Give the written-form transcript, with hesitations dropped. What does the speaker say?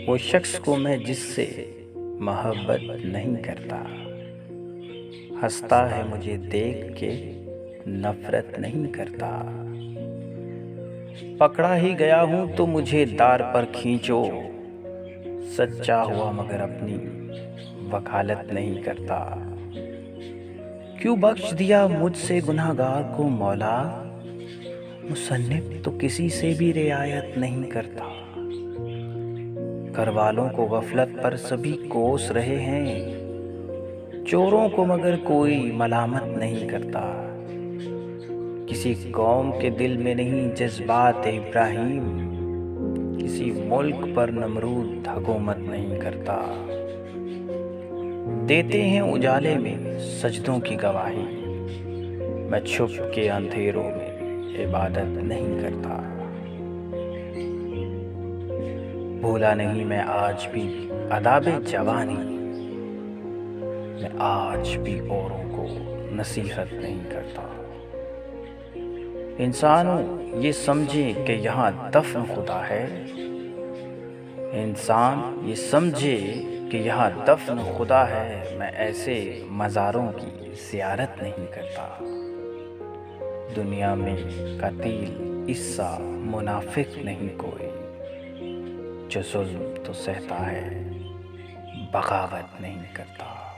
وہ شخص کو میں جس سے محبت نہیں کرتا، ہنستا ہے مجھے دیکھ کے نفرت نہیں کرتا۔ پکڑا ہی گیا ہوں تو مجھے دار پر کھینچو، سچا ہوا مگر اپنی وکالت نہیں کرتا۔ کیوں بخش دیا مجھ سے گنہگار کو مولا، مصنف تو کسی سے بھی رعایت نہیں کرتا۔ گھر والوں کو غفلت پر سبھی کوس رہے ہیں، چوروں کو مگر کوئی ملامت نہیں کرتا۔ کسی قوم کے دل میں نہیں جذبات ابراہیم، کسی ملک پر نمرود حکومت نہیں کرتا۔ دیتے ہیں اجالے میں سجدوں کی گواہی، میں چھپ کے اندھیروں میں عبادت نہیں کرتا۔ بھولا نہیں میں آج بھی آداب جوانی، میں آج بھی اوروں کو نصیحت نہیں کرتا۔ انسانوں یہ سمجھے کہ یہاں دفن خدا ہے، انسان یہ سمجھے کہ یہاں دفن خدا ہے، میں ایسے مزاروں کی زیارت نہیں کرتا۔ دنیا میں قتیل عیسیٰ منافق نہیں کوئی، جو ظلم تو سہتا ہے بغاوت نہیں کرتا۔